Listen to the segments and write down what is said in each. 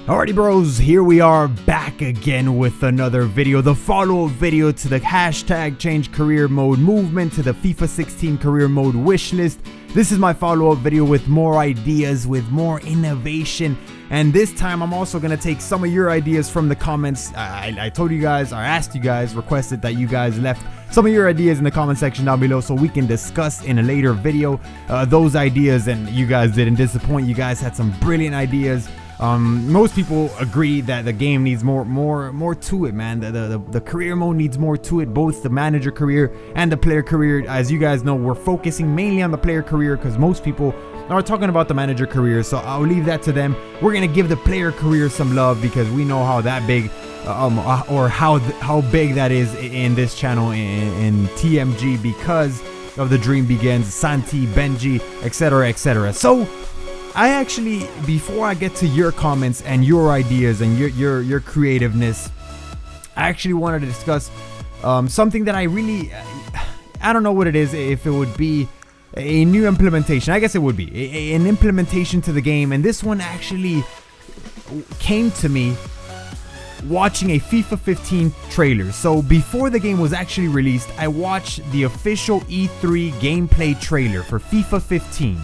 Alrighty bros, here we are back again with another video, the follow-up video to the hashtag change career mode movement to the FIFA 16 career mode wish list. This is my follow-up video with more ideas, with more innovation, and this time I'm also going to take some of your ideas from the comments. I told you guys, or asked you guys, requested that you guys left some of your ideas in the comment section down below so we can discuss in a later video those ideas, and you guys didn't disappoint. You guys had some brilliant ideas. Most people agree that the game needs more to it, man. The career mode needs more to it, both the manager career and the player career. As you guys know, we're focusing mainly on the player career because most people are talking about the manager career, so I'll leave that to them. We're gonna give the player career some love because we know how that big or how big that is in this channel in TMG because of the Dream Begins, Santi, Benji, etc, etc. So I actually, before I get to your comments and your ideas and your creativeness, I actually wanted to discuss something that I don't know what it is, if it would be a new implementation. I guess it would be an implementation to the game, and this one actually came to me watching a FIFA 15 trailer. So before the game was actually released, I watched the official E3 gameplay trailer for FIFA 15,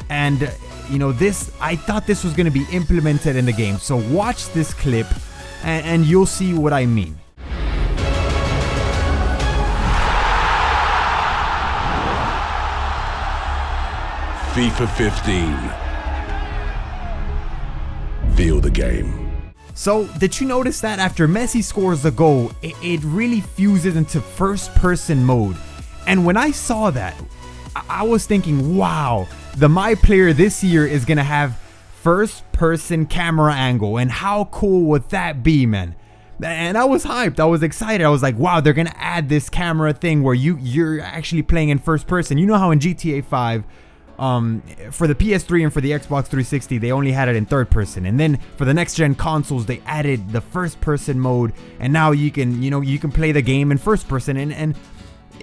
and you know, I thought this was going to be implemented in the game. So watch this clip and you'll see what I mean. FIFA 15. Feel the game. So did you notice that after Messi scores the goal, it really fuses into first person mode? And when I saw that, I was thinking, wow, the My Player this year is gonna have first person camera angle, and how cool would that be, man? And I was hyped, I was excited. I was like, wow, they're gonna add this camera thing where you're actually playing in first person. You know how in GTA 5 for the PS3 and for the Xbox 360 they only had it in third person, and then for the next gen consoles they added the first person mode, and now you can play the game in first person. And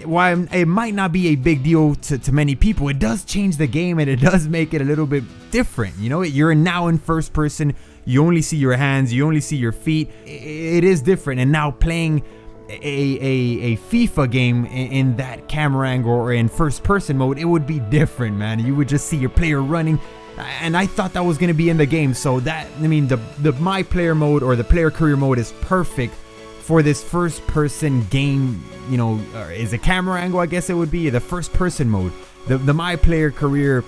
while it might not be a big deal to many people, it does change the game and it does make it a little bit different. You know, you're now in first person, you only see your hands, you only see your feet. It is different, and now playing a FIFA game in that camera angle or in first person mode, it would be different, man. You would just see your player running, and I thought that was going to be in the game. So that, I mean, the My Player mode or the player career mode is perfect for this first person game. You know, is a camera angle, I guess it would be the first person mode. The My Player career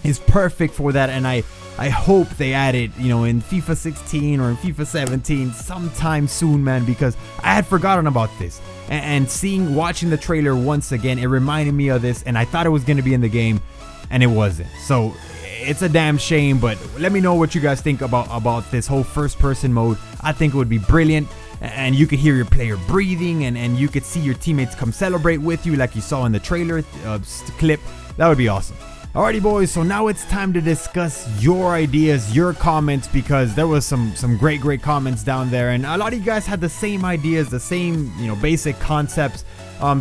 is perfect for that, and I hope they add it, you know, in FIFA 16 or in FIFA 17 sometime soon, man, because I had forgotten about this. And watching the trailer once again, it reminded me of this, and I thought it was going to be in the game, and it wasn't. So it's a damn shame, but let me know what you guys think about this whole first person mode. I think it would be brilliant, and you could hear your player breathing, and you could see your teammates come celebrate with you like you saw in the trailer clip. That would be awesome. Alrighty boys, so now it's time to discuss your ideas, your comments, because there was some great comments down there, and a lot of you guys had the same ideas, the same, you know, basic concepts.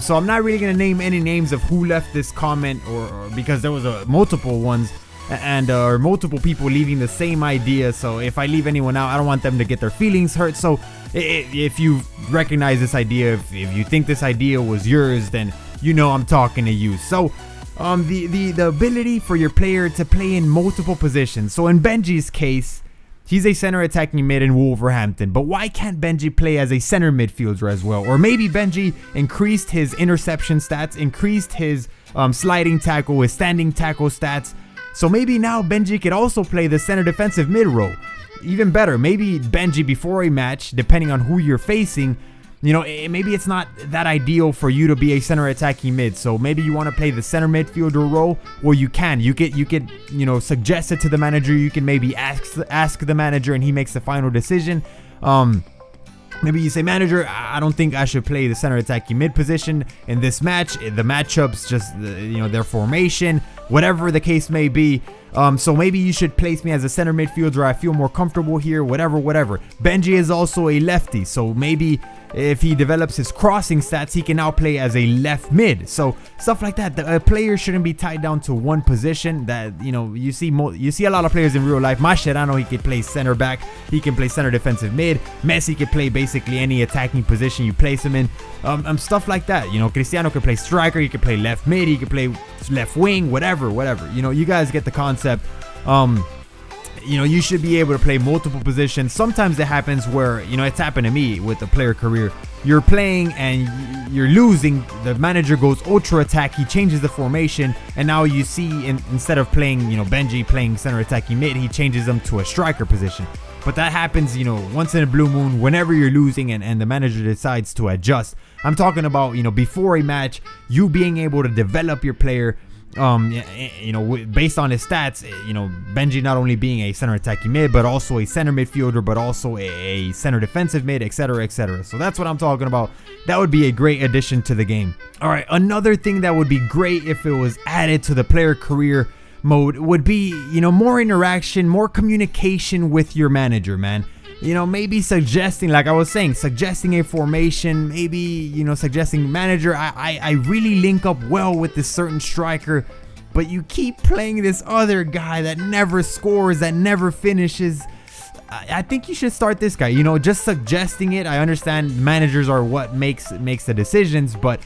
So I'm not really gonna name any names of who left this comment, or because there was multiple ones and or multiple people leaving the same idea. So if I leave anyone out, I don't want them to get their feelings hurt. So if you recognize this idea, if you think this idea was yours, then you know I'm talking to you. So the ability for your player to play in multiple positions. So in Benji's case, he's a center attacking mid in Wolverhampton, but why can't Benji play as a center midfielder as well? Or maybe Benji increased his interception stats, increased his sliding tackle, his standing tackle stats. So maybe now Benji could also play the center defensive mid role. Even better, maybe Benji before a match, depending on who you're facing, you know, maybe it's not that ideal for you to be a center attacking mid. So maybe you want to play the center midfielder role, or you could, you know, suggest it to the manager. You can maybe ask the manager, and he makes the final decision. Maybe you say, manager, I don't think I should play the center attacking mid position in this match. The matchups, just you know, their formation, whatever the case may be. So maybe you should place me as a center midfielder. I feel more comfortable here, whatever. Benji is also a lefty, so maybe if he develops his crossing stats, he can now play as a left mid. So stuff like that. A player shouldn't be tied down to one position. That, you know, you see a lot of players in real life. Mascherano, he could play center back, he can play center defensive mid. Messi could play basically any attacking position you place him in. Stuff like that. You know, Cristiano could play striker, he could play left mid, he could play left wing, whatever. You know, you guys get the concept. You know, you should be able to play multiple positions. Sometimes it happens where, you know, it's happened to me with the player career. You're playing and you're losing. The manager goes ultra attack. He changes the formation, and now you see instead of playing, you know, Benji playing center attacking mid, he changes them to a striker position. But that happens, you know, once in a blue moon, whenever you're losing and the manager decides to adjust. I'm talking about, you know, before a match, you being able to develop your player. You know, based on his stats, you know, Benji not only being a center attacking mid, but also a center midfielder, but also a center defensive mid, etc. So that's what I'm talking about. That would be a great addition to the game. All right, another thing that would be great if it was added to the player career mode would be, you know, more interaction, more communication with your manager, man. You know, maybe suggesting, like I was saying, suggesting a formation, maybe, you know, suggesting manager, I really link up well with this certain striker, but you keep playing this other guy that never scores, that never finishes. I think you should start this guy, you know, just suggesting it. I understand managers are what makes the decisions, but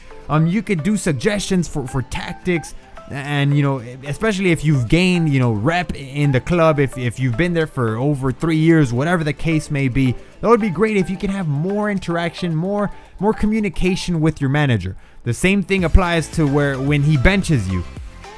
you could do suggestions for tactics. And, you know, especially if you've gained, you know, rep in the club, if you've been there for over 3 years, whatever the case may be, that would be great if you can have more interaction, more communication with your manager. The same thing applies to when he benches you.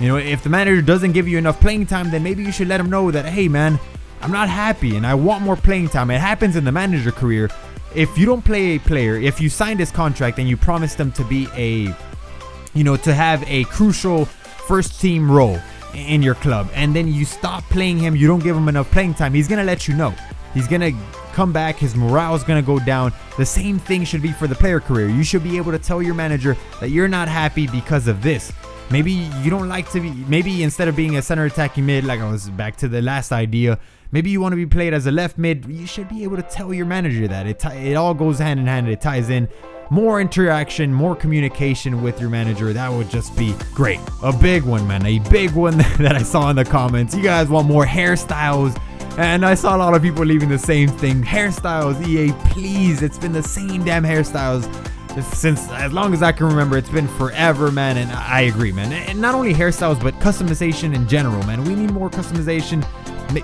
You know, if the manager doesn't give you enough playing time, then maybe you should let him know that, hey man, I'm not happy and I want more playing time. It happens in the manager career. If you don't play a player, if you signed his contract and you promised them to be to have a crucial first team role in your club, and then you stop playing him, you don't give him enough playing time, he's gonna let you know. He's gonna come back, his morale is gonna go down. The same thing should be for the player career. You should be able to tell your manager that you're not happy because of this. Maybe you don't like to be, maybe instead of being a center attacking mid, like I was back to the last idea, maybe you want to be played as a left mid. You should be able to tell your manager that. It all goes hand in hand, it ties in. More interaction, more communication with your manager, that would just be great. A big one, man, a big one that I saw in the comments. You guys want more hairstyles, and I saw a lot of people leaving the same thing. Hairstyles, EA, please. It's been the same damn hairstyles since as long as I can remember. It's been forever, man, and I agree, man. And not only hairstyles, but customization in general, man. We need more customization.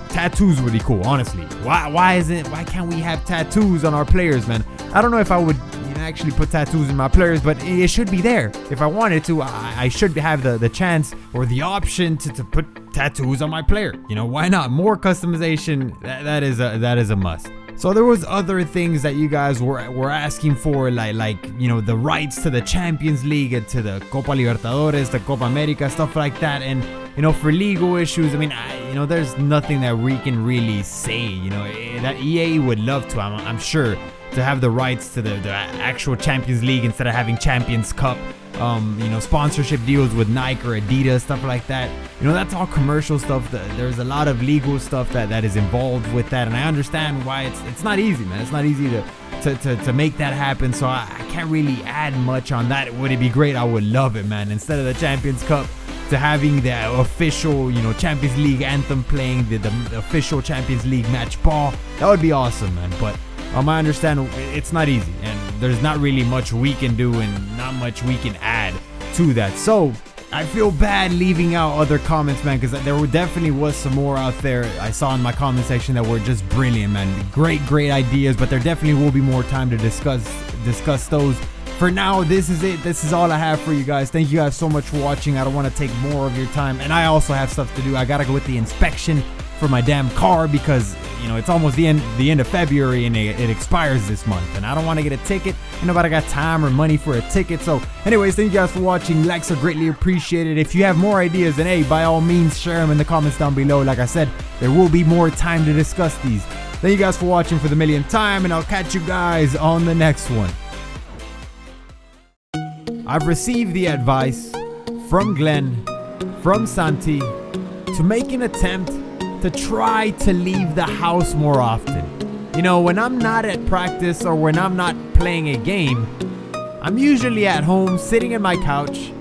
Tattoos would be cool, honestly. Why can't we have tattoos on our players, man? I don't know if I would actually put tattoos in my players, but it should be there. If I wanted to, I should have the chance or the option to put tattoos on my player. You know, why not? More customization, that is a must. So there was other things that you guys were asking for, like you know, the rights to the Champions League, to the Copa Libertadores, the Copa America, stuff like that. And you know, for legal issues, I mean, you know, there's nothing that we can really say. You know, that EA would love to, I'm sure, to have the rights to the actual Champions League instead of having Champions Cup. You know, sponsorship deals with Nike or Adidas, stuff like that. You know, that's all commercial stuff. There's a lot of legal stuff that is involved with that, and I understand why it's not easy, man. It's not easy to make that happen, so I can't really add much on that. Would it be great? I would love it, man. Instead of the Champions Cup, to having the official, you know, Champions League anthem playing, the official Champions League match ball, that would be awesome, man. But I understand it's not easy, and there's not really much we can do and not much we can add to that. So I feel bad leaving out other comments, man, because there definitely was some more out there I saw in my comment section that were just brilliant, man. Great ideas, but there definitely will be more time to discuss those. For now, this is it. This is all I have for you guys. Thank you guys so much for watching. I don't want to take more of your time, and I also have stuff to do. I gotta go with the inspection for my damn car because, you know, it's almost the end of February and it expires this month, and I don't want to get a ticket. Ain't nobody got time or money for a ticket. So anyways, thank you guys for watching. Likes are greatly appreciated. If you have more ideas, then hey, by all means share them in the comments down below. Like I said, there will be more time to discuss these. Thank you guys for watching for the millionth time, and I'll catch you guys on the next one. I've received the advice from Glenn, from Santi, to make an attempt to try to leave the house more often. You know, when I'm not at practice or when I'm not playing a game, I'm usually at home sitting on my couch,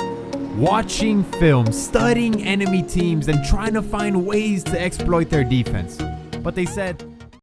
watching film, studying enemy teams, and trying to find ways to exploit their defense. But they said,